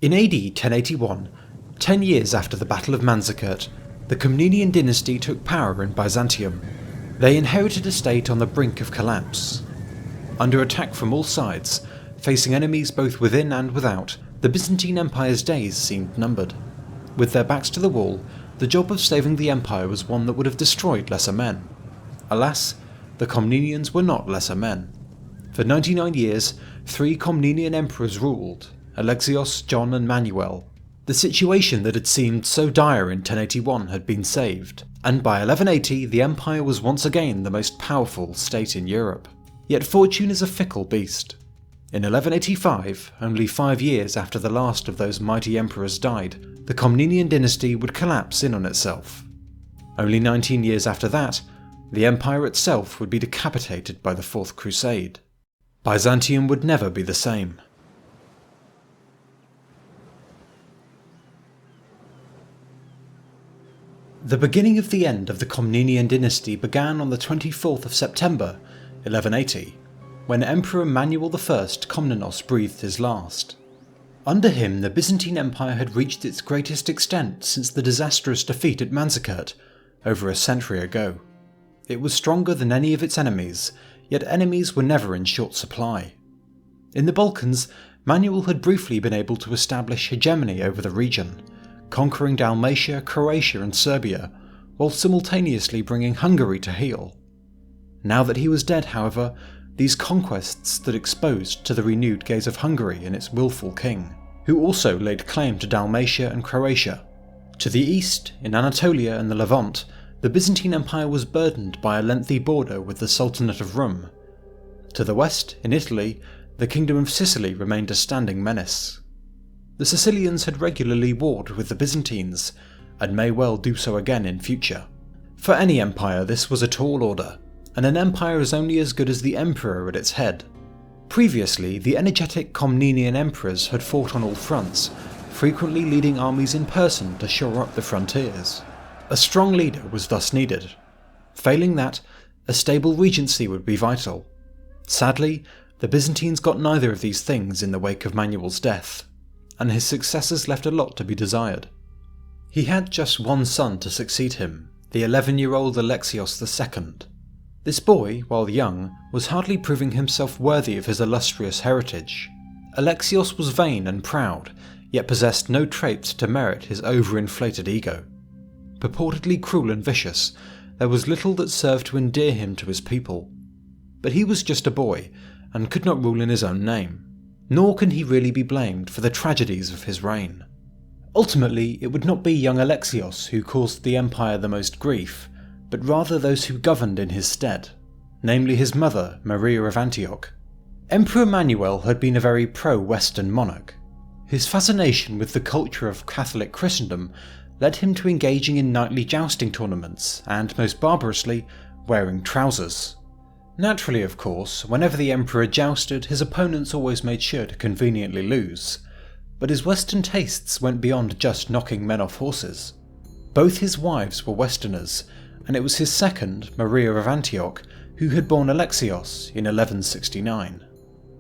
In AD 1081, 10 years after the Battle of Manzikert, the Komnenian dynasty took power in Byzantium. They inherited a state on the brink of collapse. Under attack from all sides, facing enemies both within and without, the Byzantine Empire's days seemed numbered. With their backs to the wall, the job of saving the empire was one that would have destroyed lesser men. Alas, the Komnenians were not lesser men. For 99 years, 3 Komnenian emperors ruled: Alexios, John and Manuel. The situation that had seemed so dire in 1081 had been saved, and by 1180 the empire was once again the most powerful state in Europe. Yet fortune is a fickle beast. In 1185, only 5 years after the last of those mighty emperors died, the Komnenian dynasty would collapse in on itself. Only 19 years after that, the empire itself would be decapitated by the Fourth Crusade. Byzantium would never be the same. The beginning of the end of the Komnenian dynasty began on the 24th of September, 1180, when Emperor Manuel I Komnenos breathed his last. Under him, the Byzantine Empire had reached its greatest extent since the disastrous defeat at Manzikert over a century ago. It was stronger than any of its enemies, yet enemies were never in short supply. In the Balkans, Manuel had briefly been able to establish hegemony over the region, conquering Dalmatia, Croatia and Serbia, while simultaneously bringing Hungary to heel. Now that he was dead, however, these conquests stood exposed to the renewed gaze of Hungary and its willful king, who also laid claim to Dalmatia and Croatia. To the east, in Anatolia and the Levant, the Byzantine Empire was burdened by a lengthy border with the Sultanate of Rum. To the west, in Italy, the Kingdom of Sicily remained a standing menace. The Sicilians had regularly warred with the Byzantines, and may well do so again in future. For any empire, this was a tall order, and an empire is only as good as the emperor at its head. Previously, the energetic Komnenian emperors had fought on all fronts, frequently leading armies in person to shore up the frontiers. A strong leader was thus needed. Failing that, a stable regency would be vital. Sadly, the Byzantines got neither of these things in the wake of Manuel's death, and his successors left a lot to be desired. He had just one son to succeed him, the 11-year-old Alexios II. This boy, while young, was hardly proving himself worthy of his illustrious heritage. Alexios was vain and proud, yet possessed no traits to merit his overinflated ego. Purportedly cruel and vicious, there was little that served to endear him to his people. But he was just a boy, and could not rule in his own name, nor can he really be blamed for the tragedies of his reign. Ultimately, it would not be young Alexios who caused the empire the most grief, but rather those who governed in his stead, namely his mother, Maria of Antioch. Emperor Manuel had been a very pro-Western monarch. His fascination with the culture of Catholic Christendom led him to engaging in nightly jousting tournaments and, most barbarously, wearing trousers. Naturally, of course, whenever the emperor jousted, his opponents always made sure to conveniently lose, but his Western tastes went beyond just knocking men off horses. Both his wives were Westerners, and it was his second, Maria of Antioch, who had borne Alexios in 1169.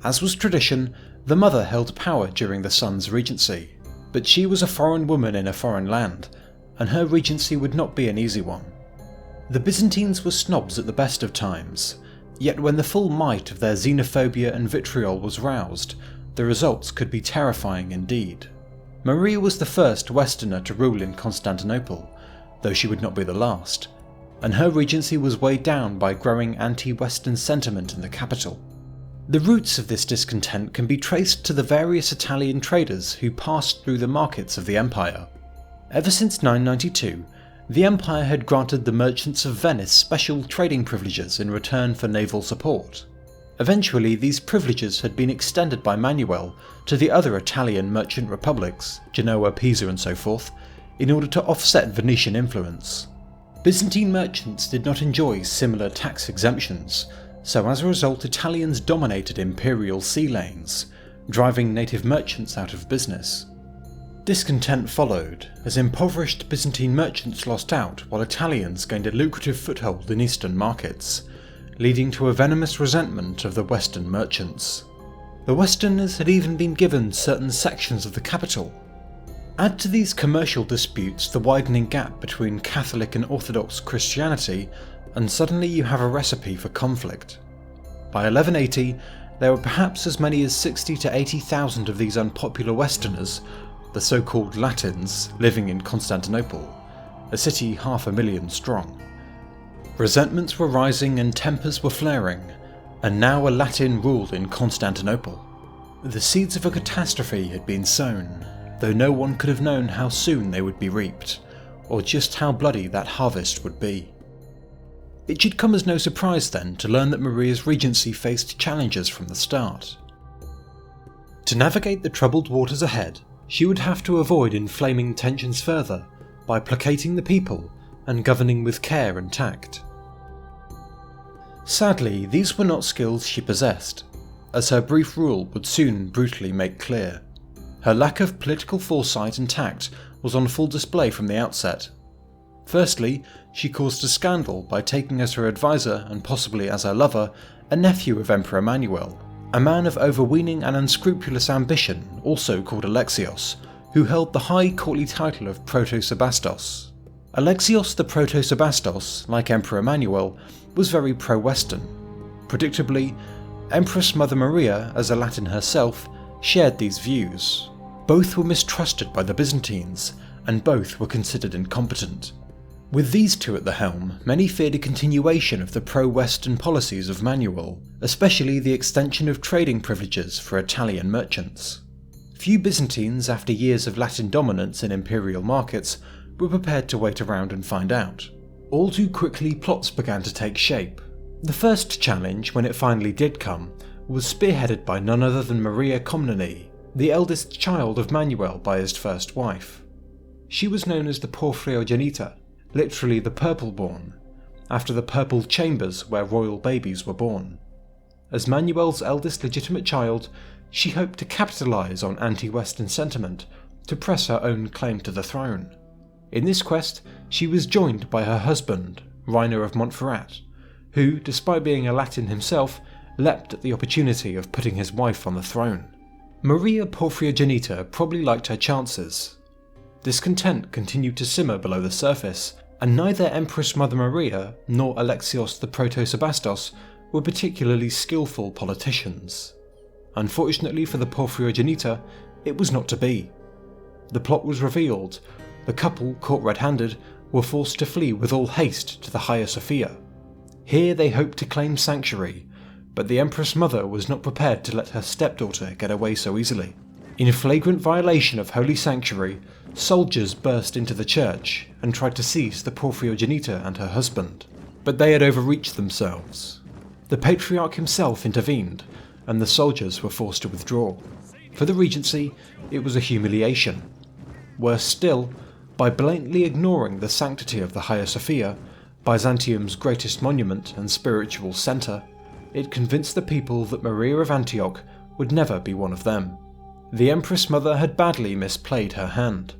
As was tradition, the mother held power during the son's regency, but she was a foreign woman in a foreign land, and her regency would not be an easy one. The Byzantines were snobs at the best of times, yet when the full might of their xenophobia and vitriol was roused, the results could be terrifying indeed. Maria was the first Westerner to rule in Constantinople, though she would not be the last, and her regency was weighed down by growing anti-Western sentiment in the capital. The roots of this discontent can be traced to the various Italian traders who passed through the markets of the empire. Ever since 992, the empire had granted the merchants of Venice special trading privileges in return for naval support. Eventually, these privileges had been extended by Manuel to the other Italian merchant republics, Genoa, Pisa and so forth, in order to offset Venetian influence. Byzantine merchants did not enjoy similar tax exemptions, so as a result Italians dominated imperial sea lanes, driving native merchants out of business. Discontent followed, as impoverished Byzantine merchants lost out while Italians gained a lucrative foothold in eastern markets, leading to a venomous resentment of the Western merchants. The Westerners had even been given certain sections of the capital. Add to these commercial disputes the widening gap between Catholic and Orthodox Christianity, and suddenly you have a recipe for conflict. By 1180, there were perhaps as many as 60 to 80,000 of these unpopular Westerners, the so-called Latins, living in Constantinople, a city 500,000 strong. Resentments were rising and tempers were flaring, and now a Latin ruled in Constantinople. The seeds of a catastrophe had been sown, though no one could have known how soon they would be reaped, or just how bloody that harvest would be. It should come as no surprise then to learn that Maria's regency faced challenges from the start. To navigate the troubled waters ahead, she would have to avoid inflaming tensions further by placating the people and governing with care and tact. Sadly, these were not skills she possessed, as her brief rule would soon brutally make clear. Her lack of political foresight and tact was on full display from the outset. Firstly, she caused a scandal by taking as her advisor, and possibly as her lover, a nephew of Emperor Manuel, a man of overweening and unscrupulous ambition, also called Alexios, who held the high courtly title of Protosebastos. Alexios the Protosebastos, like Emperor Manuel, was very pro-Western. Predictably, Empress Mother Maria, as a Latin herself, shared these views. Both were mistrusted by the Byzantines, and both were considered incompetent. With these two at the helm, many feared a continuation of the pro-Western policies of Manuel, especially the extension of trading privileges for Italian merchants. Few Byzantines, after years of Latin dominance in imperial markets, were prepared to wait around and find out. All too quickly, plots began to take shape. The first challenge, when it finally did come, was spearheaded by none other than Maria Komneni, the eldest child of Manuel by his first wife. She was known as the Porphyrogenitor, literally the purple-born, after the purple chambers where royal babies were born. As Manuel's eldest legitimate child, she hoped to capitalise on anti-Western sentiment to press her own claim to the throne. In this quest, she was joined by her husband, Rainer of Montferrat, who, despite being a Latin himself, leapt at the opportunity of putting his wife on the throne. Maria Porphyrogenitor probably liked her chances. Discontent continued to simmer below the surface, and neither Empress Mother Maria nor Alexios the Protosebastos were particularly skillful politicians. Unfortunately for the Porphyrogenitor, it was not to be. The plot was revealed. The couple, caught red-handed, were forced to flee with all haste to the Hagia Sophia. Here they hoped to claim sanctuary, but the Empress Mother was not prepared to let her stepdaughter get away so easily. In flagrant violation of holy sanctuary, soldiers burst into the church and tried to seize the Porphyrogenitor and her husband, but they had overreached themselves. The Patriarch himself intervened, and the soldiers were forced to withdraw. For the Regency, it was a humiliation. Worse still, by blatantly ignoring the sanctity of the Hagia Sophia, Byzantium's greatest monument and spiritual centre, it convinced the people that Maria of Antioch would never be one of them. The Empress Mother had badly misplayed her hand.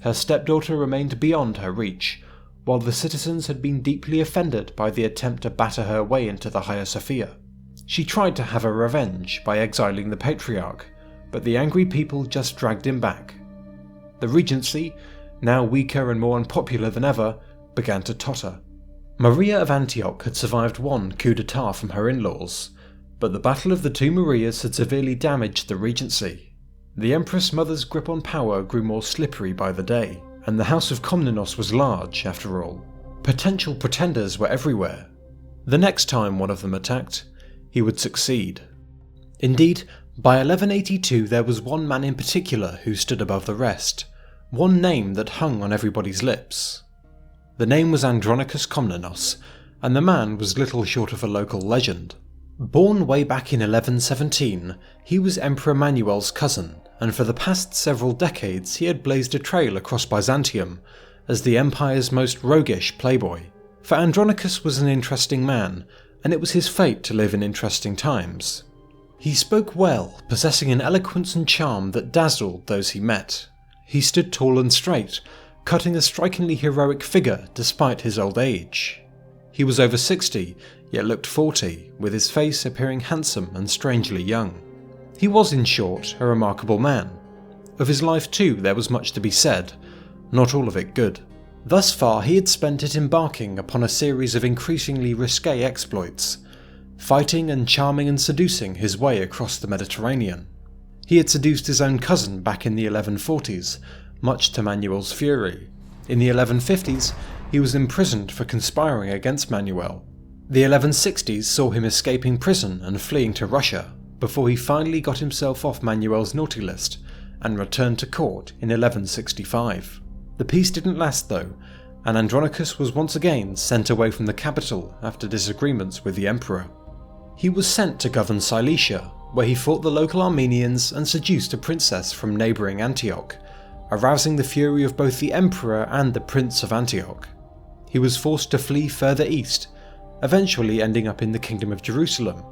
Her stepdaughter remained beyond her reach, while the citizens had been deeply offended by the attempt to batter her way into the Hagia Sophia. She tried to have her revenge by exiling the Patriarch, but the angry people just dragged him back. The Regency, now weaker and more unpopular than ever, began to totter. Maria of Antioch had survived one coup d'etat from her in-laws, but the battle of the two Marias had severely damaged the Regency. The Empress Mother's grip on power grew more slippery by the day, and the House of Komnenos was large, after all. Potential pretenders were everywhere. The next time one of them attacked, he would succeed. Indeed, by 1182 there was one man in particular who stood above the rest, one name that hung on everybody's lips. The name was Andronikos Komnenos, and the man was little short of a local legend. Born way back in 1117, he was Emperor Manuel's cousin, and for the past several decades he had blazed a trail across Byzantium as the empire's most roguish playboy. For Andronikos was an interesting man, and it was his fate to live in interesting times. He spoke well, possessing an eloquence and charm that dazzled those he met. He stood tall and straight, cutting a strikingly heroic figure despite his old age. He was over 60, yet looked 40, with his face appearing handsome and strangely young. He was, in short, a remarkable man. Of his life too there was much to be said, not all of it good. Thus far he had spent it embarking upon a series of increasingly risque exploits, fighting and charming and seducing his way across the Mediterranean. He had seduced his own cousin back in the 1140s, much to Manuel's fury. In the 1150s, he was imprisoned for conspiring against Manuel. The 1160s saw him escaping prison and fleeing to Russia, before he finally got himself off Manuel's naughty list and returned to court in 1165. The peace didn't last though, and Andronikos was once again sent away from the capital after disagreements with the emperor. He was sent to govern Cilicia, where he fought the local Armenians and seduced a princess from neighbouring Antioch, arousing the fury of both the emperor and the prince of Antioch. He was forced to flee further east, eventually ending up in the kingdom of Jerusalem,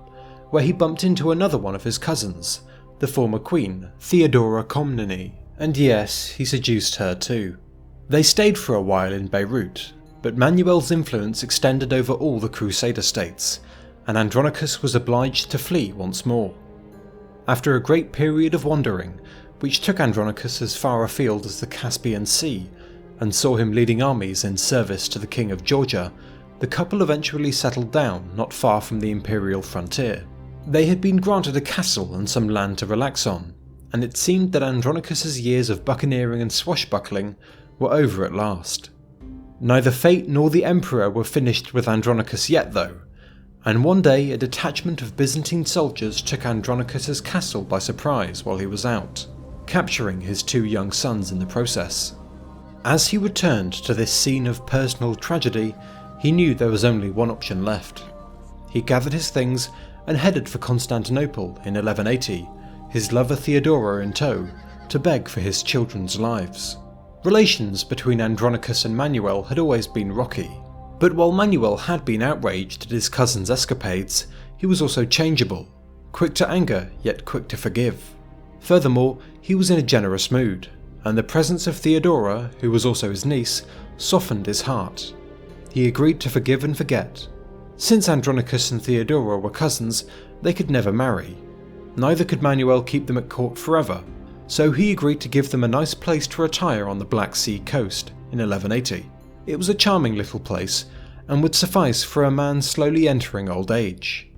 where he bumped into another one of his cousins, the former queen, Theodora Komneni, and yes, he seduced her too. They stayed for a while in Beirut, but Manuel's influence extended over all the Crusader states, and Andronikos was obliged to flee once more. After a great period of wandering, which took Andronikos as far afield as the Caspian Sea, and saw him leading armies in service to the king of Georgia, the couple eventually settled down not far from the imperial frontier. They had been granted a castle and some land to relax on, and it seemed that Andronikos' years of buccaneering and swashbuckling were over at last. Neither fate nor the emperor were finished with Andronikos yet though, and one day a detachment of Byzantine soldiers took Andronikos' castle by surprise while he was out, capturing his two young sons in the process. As he returned to this scene of personal tragedy, he knew there was only one option left. He gathered his things and headed for Constantinople in 1180, his lover Theodora in tow, to beg for his children's lives. Relations between Andronikos and Manuel had always been rocky, but while Manuel had been outraged at his cousin's escapades, he was also changeable, quick to anger yet quick to forgive. Furthermore, he was in a generous mood, and the presence of Theodora, who was also his niece, softened his heart. He agreed to forgive and forget. Since Andronikos and Theodora were cousins, they could never marry. Neither could Manuel keep them at court forever, so he agreed to give them a nice place to retire on the Black Sea coast in 1180. It was a charming little place, and would suffice for a man slowly entering old age.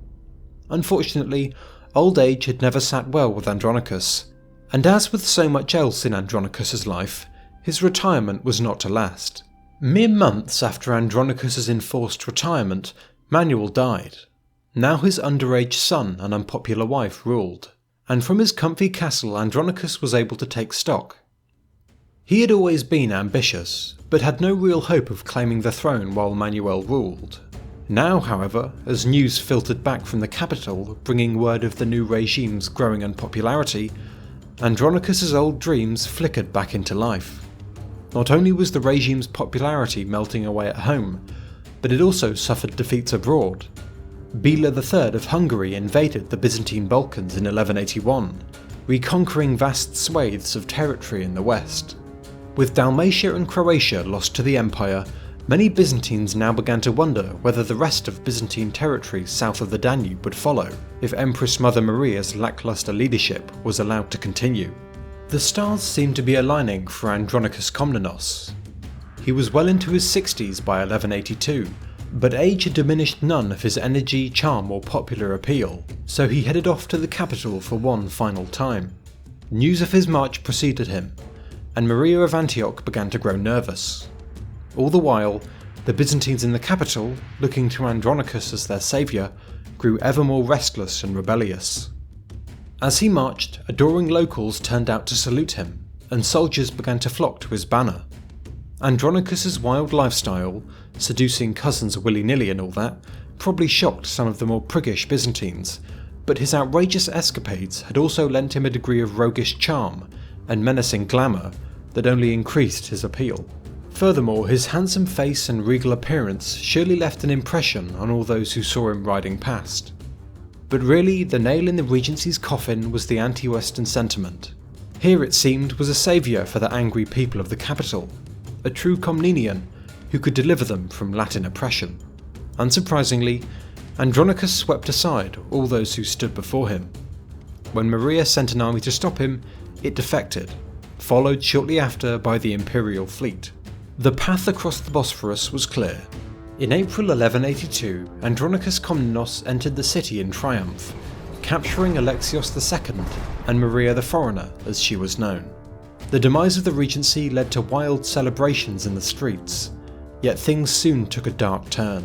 Unfortunately, old age had never sat well with Andronikos, and as with so much else in Andronikos' life, his retirement was not to last. Mere months after Andronikos' enforced retirement, Manuel died. Now his underage son and unpopular wife ruled, and from his comfy castle Andronikos was able to take stock. He had always been ambitious, but had no real hope of claiming the throne while Manuel ruled. Now, however, as news filtered back from the capital bringing word of the new regime's growing unpopularity, Andronikos' old dreams flickered back into life. Not only was the regime's popularity melting away at home, but it also suffered defeats abroad. Bela III of Hungary invaded the Byzantine Balkans in 1181, reconquering vast swathes of territory in the west. With Dalmatia and Croatia lost to the empire, many Byzantines now began to wonder whether the rest of Byzantine territory south of the Danube would follow, if Empress Mother Maria's lackluster leadership was allowed to continue. The stars seemed to be aligning for Andronikos Komnenos. He was well into his 60s by 1182, but age had diminished none of his energy, charm or popular appeal, so he headed off to the capital for one final time. News of his march preceded him, and Maria of Antioch began to grow nervous. All the while, the Byzantines in the capital, looking to Andronikos as their saviour, grew ever more restless and rebellious. As he marched, adoring locals turned out to salute him, and soldiers began to flock to his banner. Andronikos' wild lifestyle, seducing cousins willy-nilly and all that, probably shocked some of the more priggish Byzantines, but his outrageous escapades had also lent him a degree of roguish charm and menacing glamour that only increased his appeal. Furthermore, his handsome face and regal appearance surely left an impression on all those who saw him riding past. But really, the nail in the Regency's coffin was the anti-Western sentiment. Here, it seemed, was a saviour for the angry people of the capital, a true Komnenian who could deliver them from Latin oppression. Unsurprisingly, Andronikos swept aside all those who stood before him. When Maria sent an army to stop him, it defected, followed shortly after by the imperial fleet. The path across the Bosphorus was clear. In April 1182, Andronikos Komnenos entered the city in triumph, capturing Alexios II and Maria the Foreigner, as she was known. The demise of the Regency led to wild celebrations in the streets, yet things soon took a dark turn.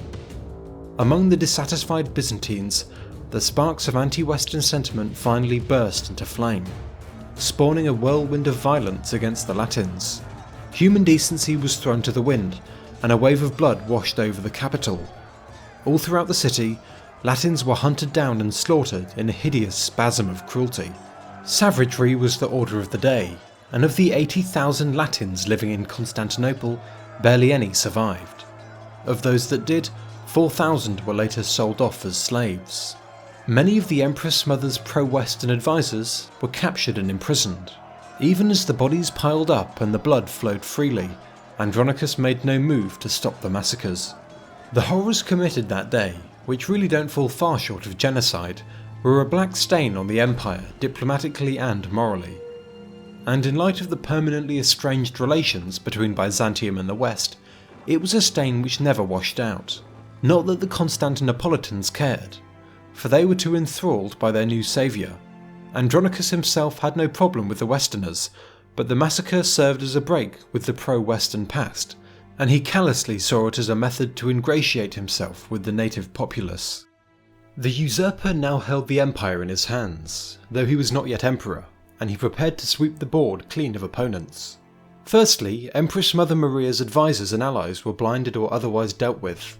Among the dissatisfied Byzantines, the sparks of anti-Western sentiment finally burst into flame, spawning a whirlwind of violence against the Latins. Human decency was thrown to the wind, and a wave of blood washed over the capital. All throughout the city, Latins were hunted down and slaughtered in a hideous spasm of cruelty. Savagery was the order of the day, and of the 80,000 Latins living in Constantinople, barely any survived. Of those that did, 4,000 were later sold off as slaves. Many of the Empress Mother's pro-Western advisors were captured and imprisoned. Even as the bodies piled up and the blood flowed freely, Andronikos made no move to stop the massacres. The horrors committed that day, which really don't fall far short of genocide, were a black stain on the empire diplomatically and morally. And in light of the permanently estranged relations between Byzantium and the West, it was a stain which never washed out. Not that the Constantinopolitans cared, for they were too enthralled by their new saviour. Andronikos himself had no problem with the Westerners, but the massacre served as a break with the pro-Western past, and he callously saw it as a method to ingratiate himself with the native populace. The usurper now held the empire in his hands, though he was not yet emperor, and he prepared to sweep the board clean of opponents. Firstly, Empress Mother Maria's advisors and allies were blinded or otherwise dealt with.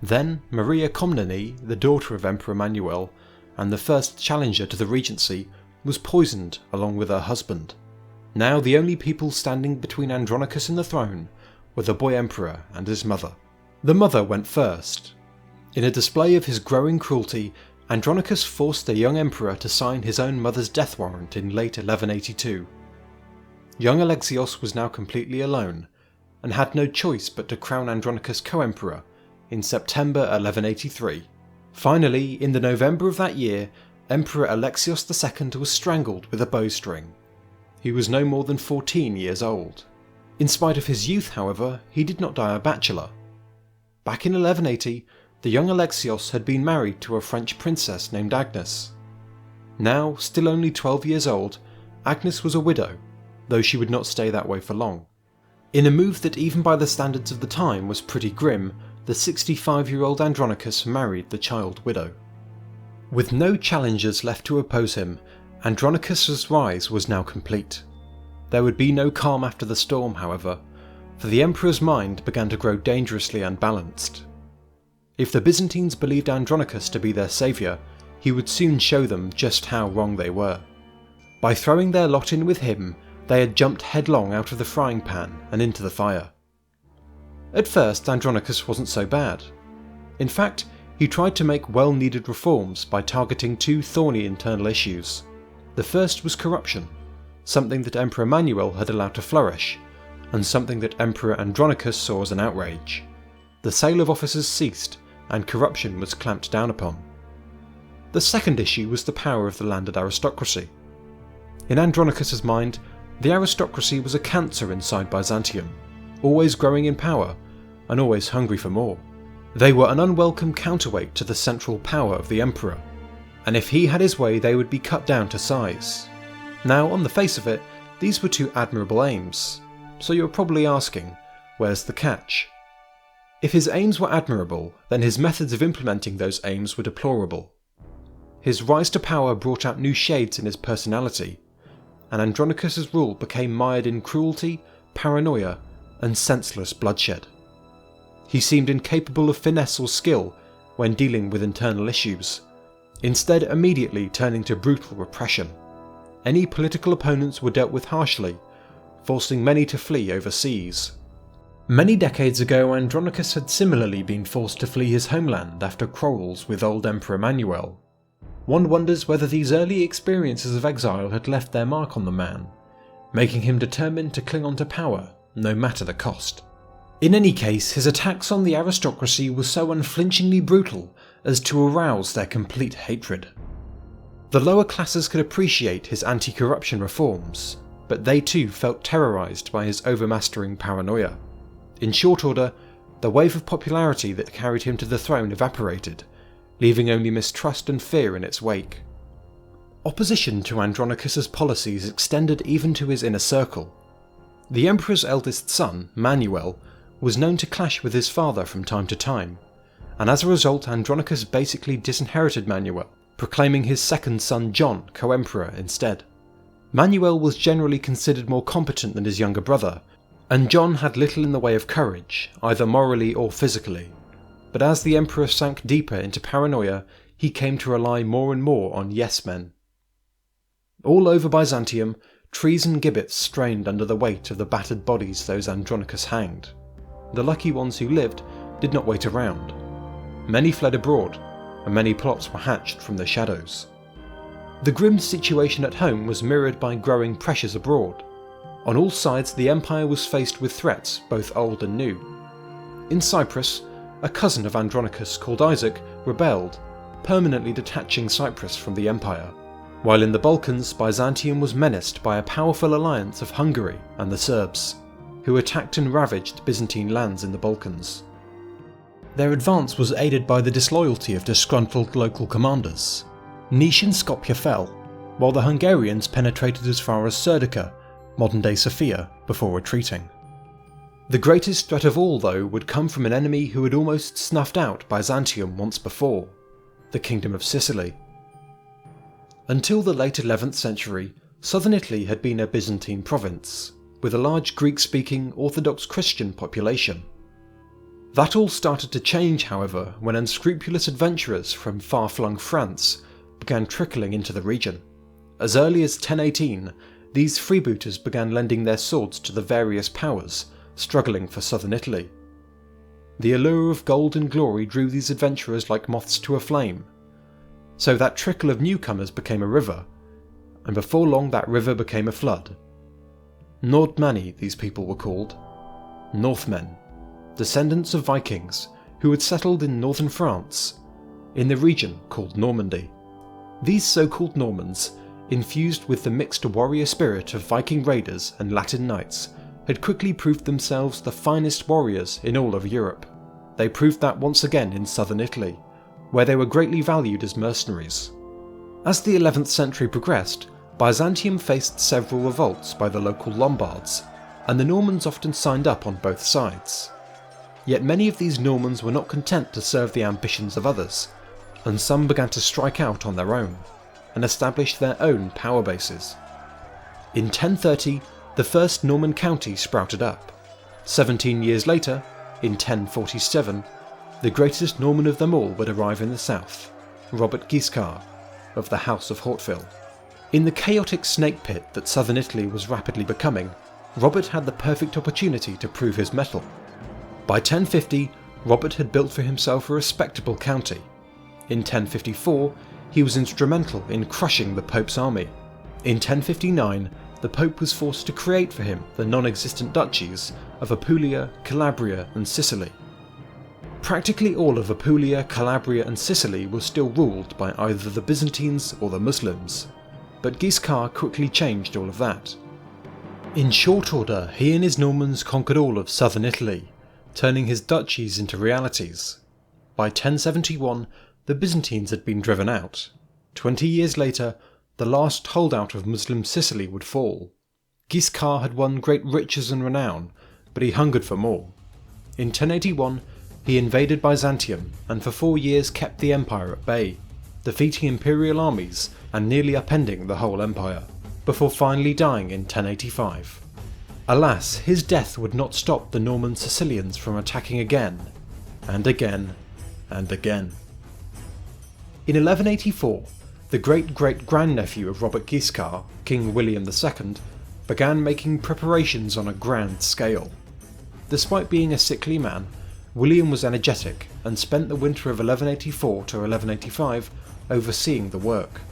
Then, Maria Komneni, the daughter of Emperor Manuel, and the first challenger to the Regency, was poisoned along with her husband. Now the only people standing between Andronikos and the throne were the boy emperor and his mother. The mother went first. In a display of his growing cruelty, Andronikos forced the young emperor to sign his own mother's death warrant in late 1182. Young Alexios was now completely alone, and had no choice but to crown Andronikos co-emperor in September 1183. Finally, in the November of that year, Emperor Alexios II was strangled with a bowstring. He was no more than 14 years old. In spite of his youth, however, he did not die a bachelor. Back in 1180, the young Alexios had been married to a French princess named Agnes. Now, still only 12 years old, Agnes was a widow, though she would not stay that way for long. In a move that even by the standards of the time was pretty grim, the 65-year-old Andronikos married the child widow. With no challengers left to oppose him, Andronikos' rise was now complete. There would be no calm after the storm, however, for the emperor's mind began to grow dangerously unbalanced. If the Byzantines believed Andronikos to be their saviour, he would soon show them just how wrong they were. By throwing their lot in with him, they had jumped headlong out of the frying pan and into the fire. At first, Andronikos wasn't so bad. In fact, he tried to make well-needed reforms by targeting two thorny internal issues. The first was corruption, something that Emperor Manuel had allowed to flourish, and something that Emperor Andronikos saw as an outrage. The sale of officers ceased, and corruption was clamped down upon. The second issue was the power of the landed aristocracy. In Andronikos' mind, the aristocracy was a cancer inside Byzantium, always growing in power, and always hungry for more. They were an unwelcome counterweight to the central power of the emperor, and if he had his way they would be cut down to size. Now, on the face of it, these were two admirable aims, so you're probably asking, where's the catch? If his aims were admirable, then his methods of implementing those aims were deplorable. His rise to power brought out new shades in his personality, and Andronikos' rule became mired in cruelty, paranoia, and senseless bloodshed. He seemed incapable of finesse or skill when dealing with internal issues, instead immediately turning to brutal repression. Any political opponents were dealt with harshly, forcing many to flee overseas. Many decades ago, Andronikos had similarly been forced to flee his homeland after quarrels with old Emperor Manuel. One wonders whether these early experiences of exile had left their mark on the man, making him determined to cling on to power, no matter the cost. In any case, his attacks on the aristocracy were so unflinchingly brutal as to arouse their complete hatred. The lower classes could appreciate his anti-corruption reforms, but they too felt terrorised by his overmastering paranoia. In short order, the wave of popularity that carried him to the throne evaporated, leaving only mistrust and fear in its wake. Opposition to Andronikos' policies extended even to his inner circle. The emperor's eldest son, Manuel, was known to clash with his father from time to time, and as a result Andronikos basically disinherited Manuel, proclaiming his second son John co-emperor instead. Manuel was generally considered more competent than his younger brother, and John had little in the way of courage, either morally or physically. But as the emperor sank deeper into paranoia, he came to rely more and more on yes-men. All over Byzantium, trees and gibbets strained under the weight of the battered bodies those Andronikos hanged. The lucky ones who lived did not wait around. Many fled abroad, and many plots were hatched from the shadows. The grim situation at home was mirrored by growing pressures abroad. On all sides the empire was faced with threats, both old and new. In Cyprus, a cousin of Andronikos called Isaac rebelled, permanently detaching Cyprus from the empire, while in the Balkans Byzantium was menaced by a powerful alliance of Hungary and the Serbs, who attacked and ravaged Byzantine lands in the Balkans. Their advance was aided by the disloyalty of disgruntled local commanders. Niš and Skopje fell, while the Hungarians penetrated as far as Serdica, modern-day Sofia, before retreating. The greatest threat of all, though, would come from an enemy who had almost snuffed out Byzantium once before, the Kingdom of Sicily. Until the late 11th century, southern Italy had been a Byzantine province, with a large Greek-speaking Orthodox Christian population. That all started to change, however, when unscrupulous adventurers from far-flung France began trickling into the region. As early as 1018, these freebooters began lending their swords to the various powers struggling for southern Italy. The allure of gold and glory drew these adventurers like moths to a flame, so that trickle of newcomers became a river, and before long that river became a flood. Nordmanni, these people were called. Northmen, descendants of Vikings who had settled in northern France, in the region called Normandy. These so-called Normans, infused with the mixed warrior spirit of Viking raiders and Latin knights, had quickly proved themselves the finest warriors in all of Europe. They proved that once again in southern Italy, where they were greatly valued as mercenaries. As the 11th century progressed, Byzantium faced several revolts by the local Lombards, and the Normans often signed up on both sides. Yet many of these Normans were not content to serve the ambitions of others, and some began to strike out on their own, and establish their own power bases. In 1030, the first Norman county sprouted up. 17 years later, in 1047, the greatest Norman of them all would arrive in the south, Robert Guiscard, of the House of Hauteville. In the chaotic snake pit that southern Italy was rapidly becoming, Robert had the perfect opportunity to prove his mettle. By 1050, Robert had built for himself a respectable county. In 1054, he was instrumental in crushing the Pope's army. In 1059, the Pope was forced to create for him the non-existent duchies of Apulia, Calabria and Sicily. Practically all of Apulia, Calabria and Sicily was still ruled by either the Byzantines or the Muslims, but Guiscard quickly changed all of that. In short order, he and his Normans conquered all of southern Italy, turning his duchies into realities. By 1071, the Byzantines had been driven out. 20 years later, the last holdout of Muslim Sicily would fall. Guiscard had won great riches and renown, but he hungered for more. In 1081, he invaded Byzantium and for 4 years kept the empire at bay, defeating imperial armies and nearly upending the whole empire, before finally dying in 1085. Alas, his death would not stop the Norman Sicilians from attacking again, and again, and again. In 1184, the great-great-grandnephew of Robert Guiscard, King William II, began making preparations on a grand scale. Despite being a sickly man, William was energetic and spent the winter of 1184 to 1185 overseeing the work,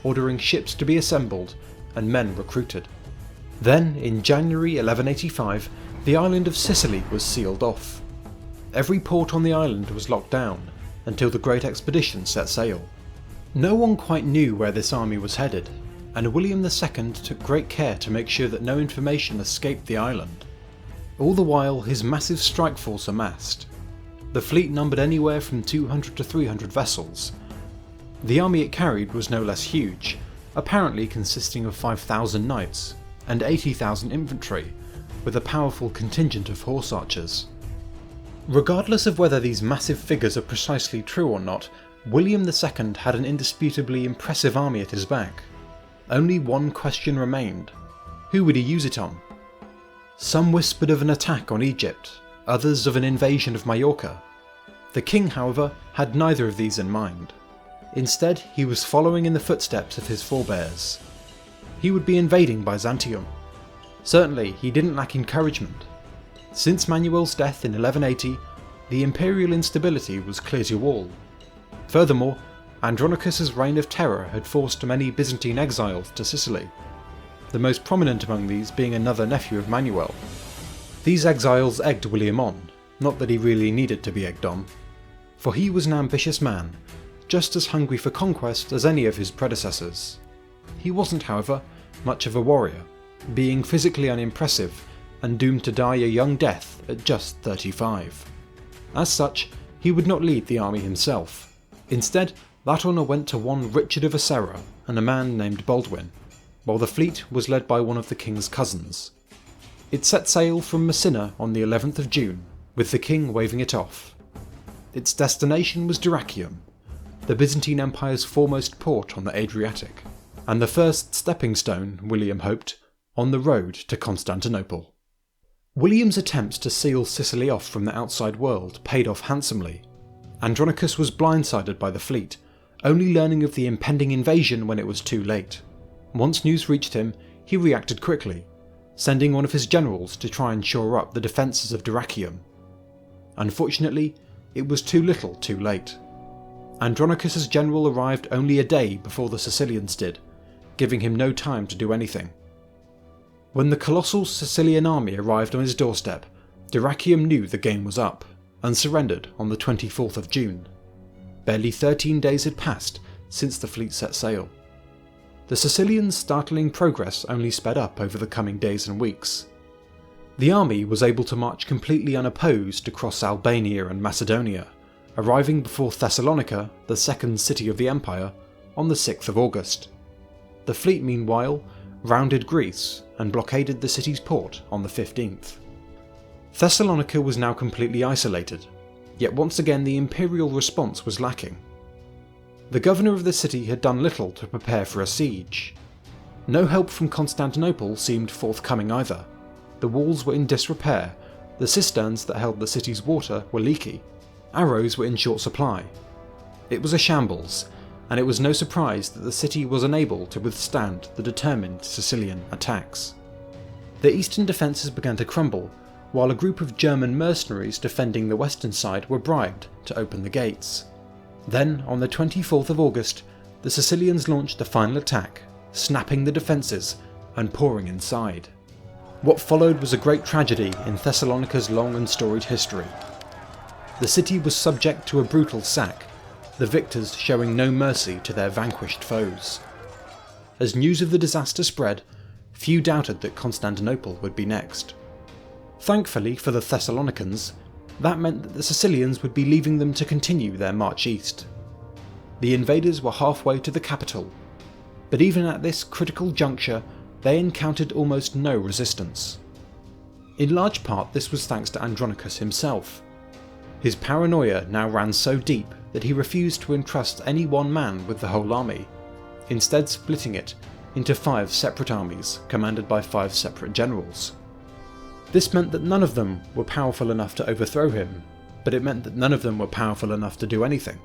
ordering ships to be assembled and men recruited. Then, in January 1185, the island of Sicily was sealed off. Every port on the island was locked down until the great expedition set sail. No one quite knew where this army was headed, and William II took great care to make sure that no information escaped the island. All the while, his massive strike force amassed. The fleet numbered anywhere from 200 to 300 vessels. The army it carried was no less huge, apparently consisting of 5,000 knights and 80,000 infantry, with a powerful contingent of horse archers. Regardless of whether these massive figures are precisely true or not, William II had an indisputably impressive army at his back. Only one question remained: who would he use it on? Some whispered of an attack on Egypt, others of an invasion of Majorca. The king, however, had neither of these in mind. Instead, he was following in the footsteps of his forebears. He would be invading Byzantium. Certainly, he didn't lack encouragement. Since Manuel's death in 1180, the imperial instability was clear to all. Furthermore, Andronikos' reign of terror had forced many Byzantine exiles to Sicily, the most prominent among these being another nephew of Manuel. These exiles egged William on, not that he really needed to be egged on, for he was an ambitious man, just as hungry for conquest as any of his predecessors. He wasn't, however, much of a warrior, being physically unimpressive and doomed to die a young death at just 35. As such, he would not lead the army himself. Instead, that honour went to one Richard of Acera and a man named Baldwin, while the fleet was led by one of the king's cousins. It set sail from Messina on the 11th of June, with the king waving it off. Its destination was Dyrrhachium, the Byzantine Empire's foremost port on the Adriatic, and the first stepping stone, William hoped, on the road to Constantinople. William's attempts to seal Sicily off from the outside world paid off handsomely. Andronikos was blindsided by the fleet, only learning of the impending invasion when it was too late. Once news reached him, he reacted quickly, sending one of his generals to try and shore up the defences of Dyrrhachium. Unfortunately, it was too little too late. Andronikos' general arrived only a day before the Sicilians did, giving him no time to do anything. When the colossal Sicilian army arrived on his doorstep, Dyrrhachium knew the game was up, and surrendered on the 24th of June. Barely 13 days had passed since the fleet set sail. The Sicilians' startling progress only sped up over the coming days and weeks. The army was able to march completely unopposed across Albania and Macedonia, arriving before Thessalonica, the second city of the empire, on the 6th of August. The fleet, meanwhile, rounded Greece and blockaded the city's port on the 15th. Thessalonica was now completely isolated, yet once again the imperial response was lacking. The governor of the city had done little to prepare for a siege. No help from Constantinople seemed forthcoming either. The walls were in disrepair, the cisterns that held the city's water were leaky, arrows were in short supply. It was a shambles, and it was no surprise that the city was unable to withstand the determined Sicilian attacks. The eastern defences began to crumble, while a group of German mercenaries defending the western side were bribed to open the gates. Then, on the 24th of August, the Sicilians launched the final attack, snapping the defences and pouring inside. What followed was a great tragedy in Thessalonica's long and storied history. The city was subject to a brutal sack, the victors showing no mercy to their vanquished foes. As news of the disaster spread, few doubted that Constantinople would be next. Thankfully for the Thessalonians, that meant that the Sicilians would be leaving them to continue their march east. The invaders were halfway to the capital, but even at this critical juncture, they encountered almost no resistance. In large part, this was thanks to Andronikos himself. His paranoia now ran so deep that he refused to entrust any one man with the whole army, instead splitting it into 5 separate armies commanded by 5 separate generals. This meant that none of them were powerful enough to overthrow him, but it meant that none of them were powerful enough to do anything.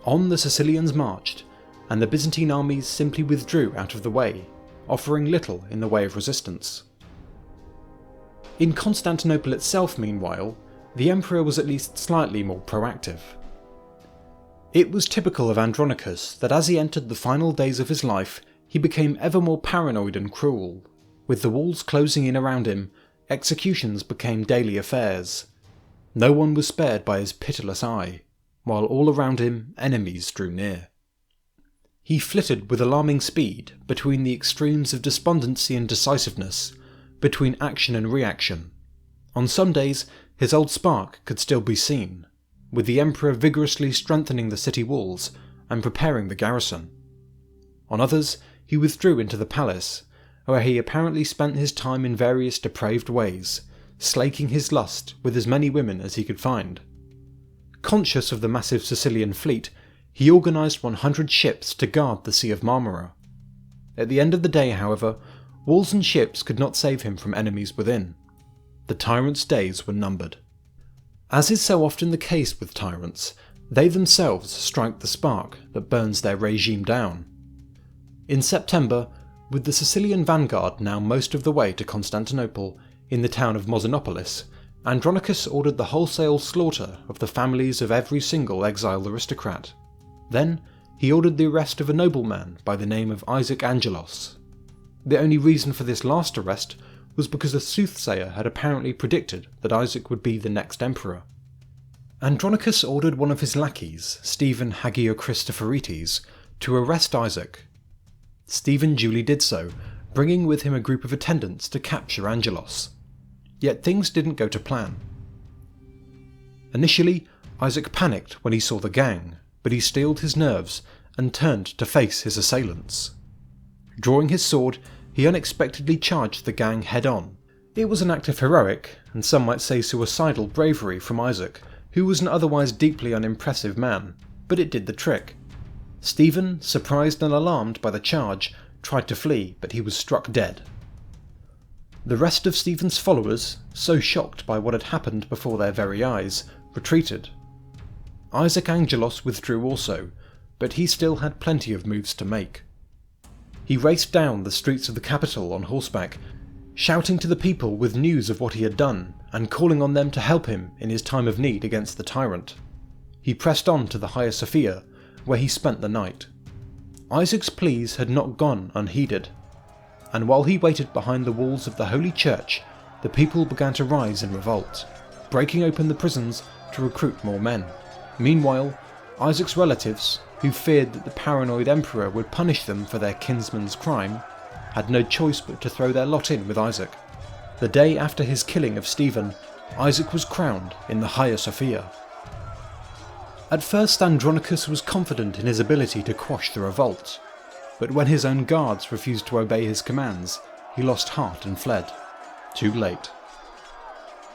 On the Sicilians marched, and the Byzantine armies simply withdrew out of the way, offering little in the way of resistance. In Constantinople itself, meanwhile, the emperor was at least slightly more proactive. It was typical of Andronikos that as he entered the final days of his life, he became ever more paranoid and cruel. With the walls closing in around him, executions became daily affairs. No one was spared by his pitiless eye, while all around him enemies drew near. He flitted with alarming speed between the extremes of despondency and decisiveness, between action and reaction. On some days, his old spark could still be seen, with the emperor vigorously strengthening the city walls and preparing the garrison. On others, he withdrew into the palace, where he apparently spent his time in various depraved ways, slaking his lust with as many women as he could find. Conscious of the massive Sicilian fleet, he organised 100 ships to guard the Sea of Marmara. At the end of the day, however, walls and ships could not save him from enemies within. The tyrant's days were numbered. As is so often the case with tyrants, they themselves strike the spark that burns their regime down. In September, with the Sicilian vanguard now most of the way to Constantinople, in the town of Mosynopolis, Andronikos ordered the wholesale slaughter of the families of every single exiled aristocrat. Then, he ordered the arrest of a nobleman by the name of Isaac Angelos. The only reason for this last arrest was because a soothsayer had apparently predicted that Isaac would be the next emperor. Andronikos ordered one of his lackeys, Stephen Hagiochristophoretes, to arrest Isaac. Stephen duly did so, bringing with him a group of attendants to capture Angelos. Yet things didn't go to plan. Initially, Isaac panicked when he saw the gang, but he steeled his nerves and turned to face his assailants. Drawing his sword, he unexpectedly charged the gang head-on. It was an act of heroic, and some might say suicidal bravery from Isaac, who was an otherwise deeply unimpressive man, but it did the trick. Stephen, surprised and alarmed by the charge, tried to flee, but he was struck dead. The rest of Stephen's followers, so shocked by what had happened before their very eyes, retreated. Isaac Angelos withdrew also, but he still had plenty of moves to make. He raced down the streets of the capital on horseback, shouting to the people with news of what he had done, and calling on them to help him in his time of need against the tyrant. He pressed on to the Hagia Sophia, where he spent the night. Isaac's pleas had not gone unheeded, and while he waited behind the walls of the Holy Church, the people began to rise in revolt, breaking open the prisons to recruit more men. Meanwhile, Isaac's relatives, who feared that the paranoid emperor would punish them for their kinsman's crime, had no choice but to throw their lot in with Isaac. The day after his killing of Stephen, Isaac was crowned in the Hagia Sophia. At first, Andronikos was confident in his ability to quash the revolt, but when his own guards refused to obey his commands, he lost heart and fled. Too late.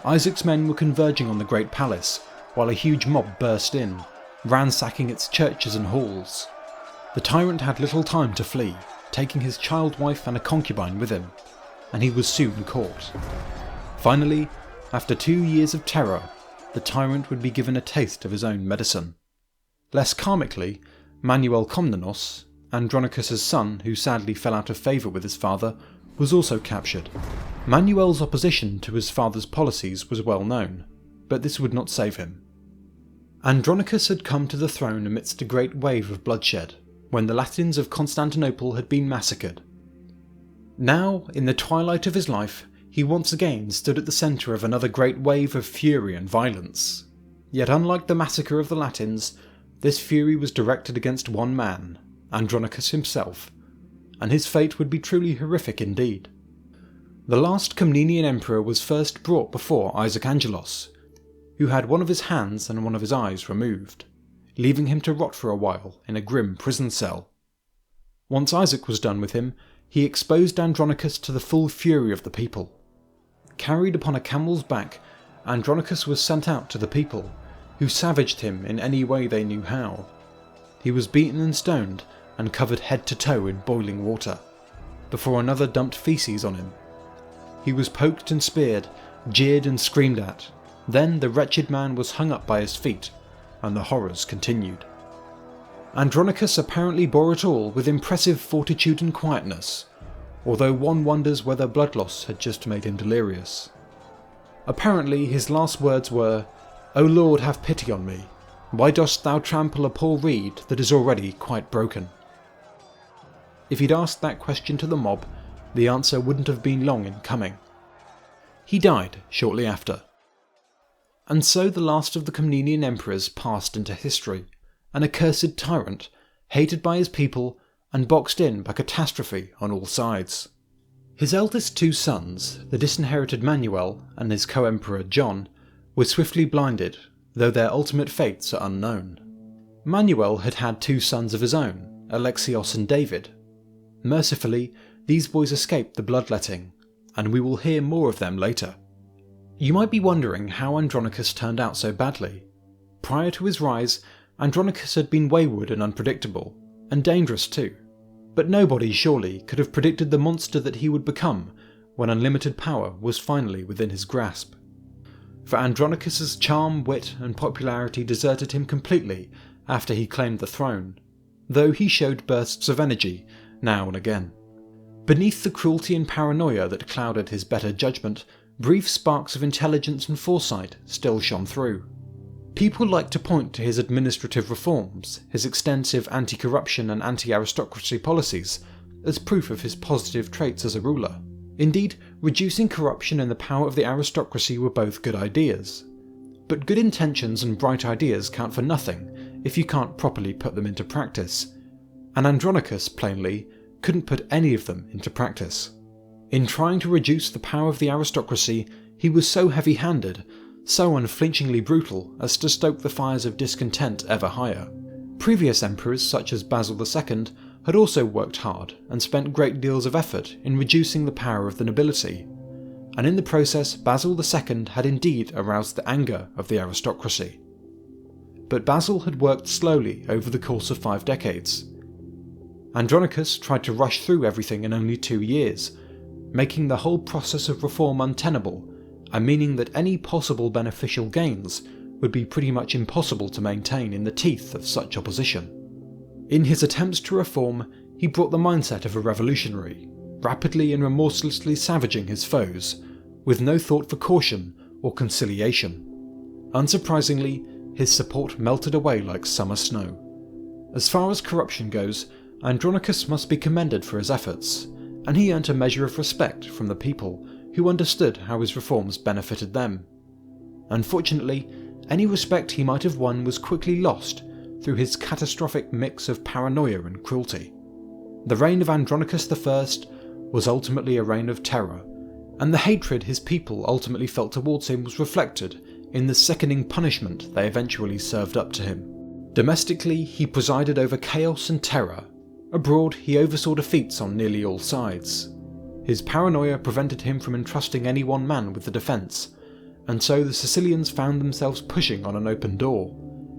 Isaac's men were converging on the great palace, while a huge mob burst in, ransacking its churches and halls. The tyrant had little time to flee, taking his child wife and a concubine with him, and he was soon caught. Finally, after 2 years of terror, the tyrant would be given a taste of his own medicine. Less karmically, Manuel Komnenos, Andronikos' son who sadly fell out of favour with his father, was also captured. Manuel's opposition to his father's policies was well known, but this would not save him. Andronikos had come to the throne amidst a great wave of bloodshed, when the Latins of Constantinople had been massacred. Now, in the twilight of his life, he once again stood at the centre of another great wave of fury and violence. Yet unlike the massacre of the Latins, this fury was directed against one man, Andronikos himself, and his fate would be truly horrific indeed. The last Komnenian emperor was first brought before Isaac Angelos, who had one of his hands and one of his eyes removed, leaving him to rot for a while in a grim prison cell. Once Isaac was done with him, he exposed Andronikos to the full fury of the people. Carried upon a camel's back, Andronikos was sent out to the people, who savaged him in any way they knew how. He was beaten and stoned, and covered head to toe in boiling water, before another dumped feces on him. He was poked and speared, jeered and screamed at. Then the wretched man was hung up by his feet, and the horrors continued. Andronikos apparently bore it all with impressive fortitude and quietness, although one wonders whether blood loss had just made him delirious. Apparently his last words were, "O Lord, have pity on me. Why dost thou trample a poor reed that is already quite broken?" If he'd asked that question to the mob, the answer wouldn't have been long in coming. He died shortly after. And so the last of the Komnenian emperors passed into history, an accursed tyrant, hated by his people and boxed in by Catastrophe on all sides. His eldest two sons, the disinherited Manuel and his co-emperor John, were swiftly blinded, though their ultimate fates are unknown. Manuel had had two sons of his own, Alexios and David. Mercifully, these boys escaped the bloodletting, and we will hear more of them later. You might be wondering how Andronikos turned out so badly. Prior to his rise, Andronikos had been wayward and unpredictable, and dangerous too. But nobody surely could have predicted the monster that he would become when unlimited power was finally within his grasp. For Andronikos' charm, wit and popularity deserted him completely after he claimed the throne, though he showed bursts of energy now and again. Beneath the cruelty and paranoia that clouded his better judgment, brief sparks of intelligence and foresight still shone through. People like to point to his administrative reforms, his extensive anti-corruption and anti-aristocracy policies, as proof of his positive traits as a ruler. Indeed, reducing corruption and the power of the aristocracy were both good ideas. But good intentions and bright ideas count for nothing if you can't properly put them into practice, and Andronikos, plainly, couldn't put any of them into practice. In trying to reduce the power of the aristocracy, he was so heavy-handed, so unflinchingly brutal as to stoke the fires of discontent ever higher. Previous emperors such as Basil II had also worked hard and spent great deals of effort in reducing the power of the nobility, and in the process Basil II had indeed aroused the anger of the aristocracy. But Basil had worked slowly over the course of 5 decades. Andronikos tried to rush through everything in only 2 years, making the whole process of reform untenable, and meaning that any possible beneficial gains would be pretty much impossible to maintain in the teeth of such opposition. In his attempts to reform, he brought the mindset of a revolutionary, rapidly and remorselessly savaging his foes, with no thought for caution or conciliation. Unsurprisingly, his support melted away like summer snow. As far as corruption goes, Andronikos must be commended for his efforts, and he earned a measure of respect from the people who understood how his reforms benefited them. Unfortunately, any respect he might have won was quickly lost through his catastrophic mix of paranoia and cruelty. The reign of Andronikos I was ultimately a reign of terror, and the hatred his people ultimately felt towards him was reflected in the sickening punishment they eventually served up to him. Domestically, he presided over chaos and terror. Abroad, he oversaw defeats on nearly all sides. His paranoia prevented him from entrusting any one man with the defence, and so the Sicilians found themselves pushing on an open door,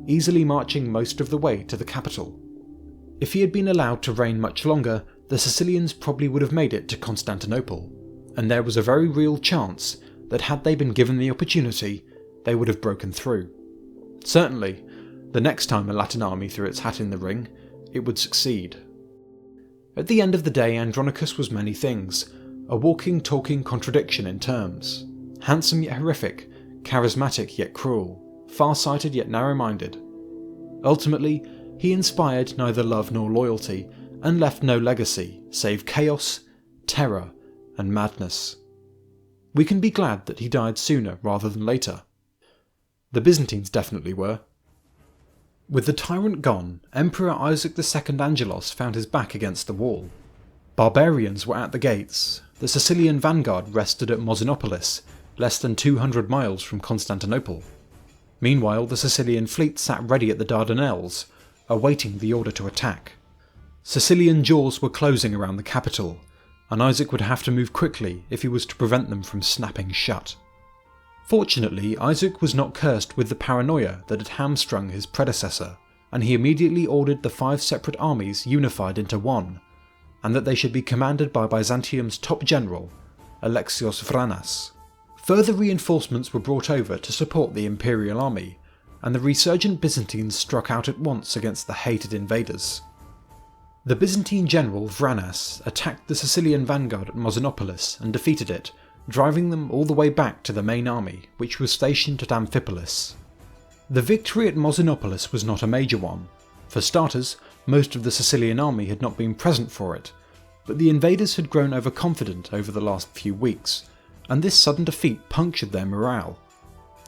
easily marching most of the way to the capital. If he had been allowed to reign much longer, the Sicilians probably would have made it to Constantinople, and there was a very real chance that had they been given the opportunity, they would have broken through. Certainly, the next time a Latin army threw its hat in the ring, it would succeed. At the end of the day, Andronikos was many things, a walking, talking contradiction in terms. Handsome yet horrific, charismatic yet cruel, far-sighted yet narrow-minded. Ultimately, he inspired neither love nor loyalty, and left no legacy save chaos, terror, and madness. We can be glad that he died sooner rather than later. The Byzantines definitely were. With the tyrant gone, Emperor Isaac II Angelos found his back against the wall. Barbarians were at the gates. The Sicilian vanguard rested at Mosinopolis, less than 200 miles from Constantinople. Meanwhile, the Sicilian fleet sat ready at the Dardanelles, awaiting the order to attack. Sicilian jaws were closing around the capital, and Isaac would have to move quickly if he was to prevent them from snapping shut. Fortunately, Isaac was not cursed with the paranoia that had hamstrung his predecessor, and he immediately ordered the 5 separate armies unified into one, and that they should be commanded by Byzantium's top general, Alexios Vranas. Further reinforcements were brought over to support the imperial army, and the resurgent Byzantines struck out at once against the hated invaders. The Byzantine general Vranas attacked the Sicilian vanguard at Mosinopolis and defeated it, driving them all the way back to the main army, which was stationed at Amphipolis. The victory at Mosinopolis was not a major one. For starters, most of the Sicilian army had not been present for it, but the invaders had grown overconfident over the last few weeks, and this sudden defeat punctured their morale.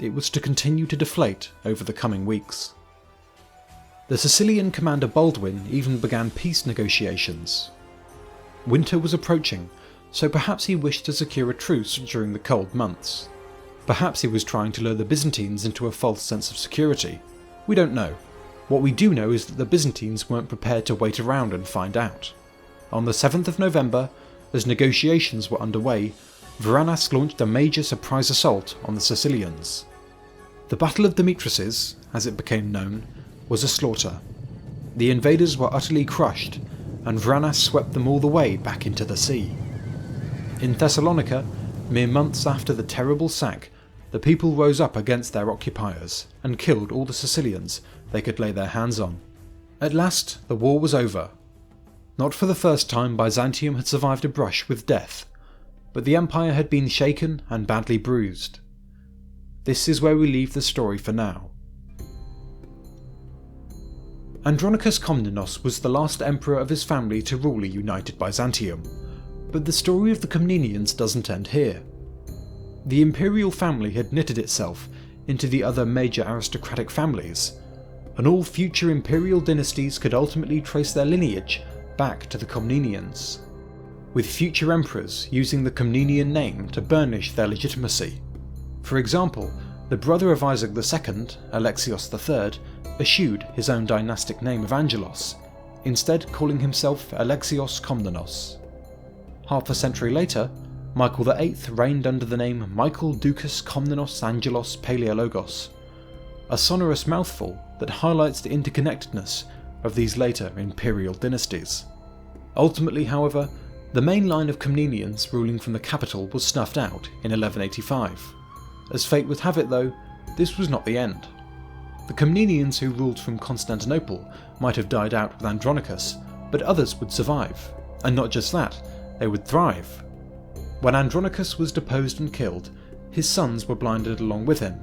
It was to continue to deflate over the coming weeks. The Sicilian commander Baldwin even began peace negotiations. Winter was approaching, so perhaps he wished to secure a truce during the cold months. Perhaps he was trying to lure the Byzantines into a false sense of security. We don't know. What we do know is that the Byzantines weren't prepared to wait around and find out. On the 7th of November, as negotiations were underway, Varanas launched a major surprise assault on the Sicilians. The Battle of Demetrices, as it became known, was a slaughter. The invaders were utterly crushed, and Varanas swept them all the way back into the sea. In Thessalonica, mere months after the terrible sack, the people rose up against their occupiers and killed all the Sicilians they could lay their hands on. At last, the war was over. Not for the first time Byzantium had survived a brush with death, but the empire had been shaken and badly bruised. This is where we leave the story for now. Andronikos Komnenos was the last emperor of his family to rule a united Byzantium, but the story of the Komnenians doesn't end here. The imperial family had knitted itself into the other major aristocratic families, and all future imperial dynasties could ultimately trace their lineage back to the Komnenians, with future emperors using the Komnenian name to burnish their legitimacy. For example, the brother of Isaac II, Alexios III, eschewed his own dynastic name of Angelos, instead calling himself Alexios Komnenos. Half a century later, Michael VIII reigned under the name Michael Ducas Komnenos Angelos Paleologos, a sonorous mouthful that highlights the interconnectedness of these later imperial dynasties. Ultimately, however, the main line of Komnenians ruling from the capital was snuffed out in 1185. As fate would have it though, this was not the end. The Komnenians who ruled from Constantinople might have died out with Andronikos, but others would survive, and not just that, they would thrive. When Andronikos was deposed and killed, his sons were blinded along with him.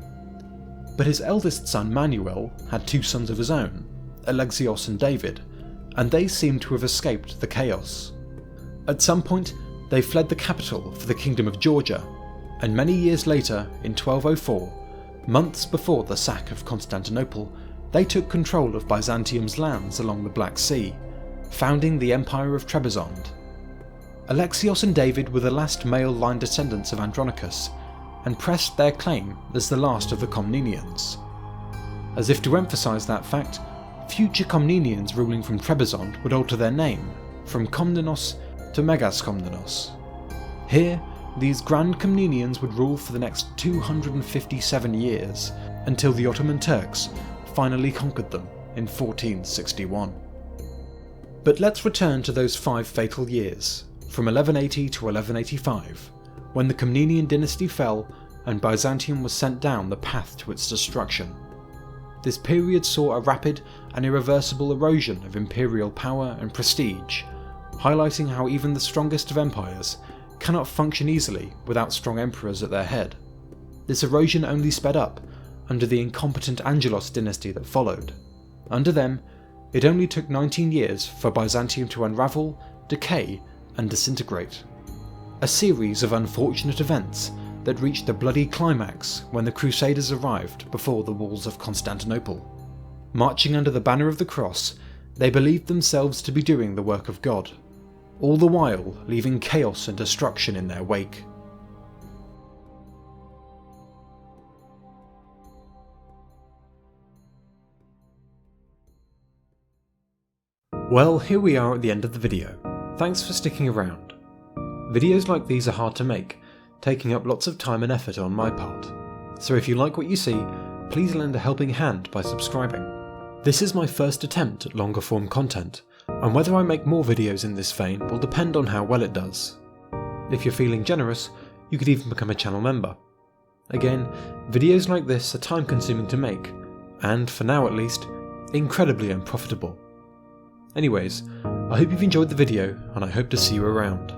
But his eldest son Manuel had two sons of his own, Alexios and David, and they seemed to have escaped the chaos. At some point, they fled the capital for the Kingdom of Georgia, and many years later, in 1204, months before the sack of Constantinople, they took control of Byzantium's lands along the Black Sea, founding the Empire of Trebizond. Alexios and David were the last male line descendants of Andronikos, and pressed their claim as the last of the Komnenians. As if to emphasise that fact, future Komnenians ruling from Trebizond would alter their name from Komnenos to Megas Komnenos. Here, these Grand Komnenians would rule for the next 257 years, until the Ottoman Turks finally conquered them in 1461. But let's return to those 5 fatal years, from 1180 to 1185, when the Komnenian dynasty fell and Byzantium was sent down the path to its destruction. This period saw a rapid and irreversible erosion of imperial power and prestige, highlighting how even the strongest of empires cannot function easily without strong emperors at their head. This erosion only sped up under the incompetent Angelos dynasty that followed. Under them, it only took 19 years for Byzantium to unravel, decay, and disintegrate. A series of unfortunate events that reached the bloody climax when the Crusaders arrived before the walls of Constantinople. Marching under the banner of the cross, they believed themselves to be doing the work of God, all the while leaving chaos and destruction in their wake. Well, here we are at the end of the video. Thanks for sticking around. Videos like these are hard to make, taking up lots of time and effort on my part. So if you like what you see, please lend a helping hand by subscribing. This is my first attempt at longer form content, and whether I make more videos in this vein will depend on how well it does. If you're feeling generous, you could even become a channel member. Again, videos like this are time consuming to make, and for now at least, incredibly unprofitable. Anyways, I hope you've enjoyed the video, and I hope to see you around.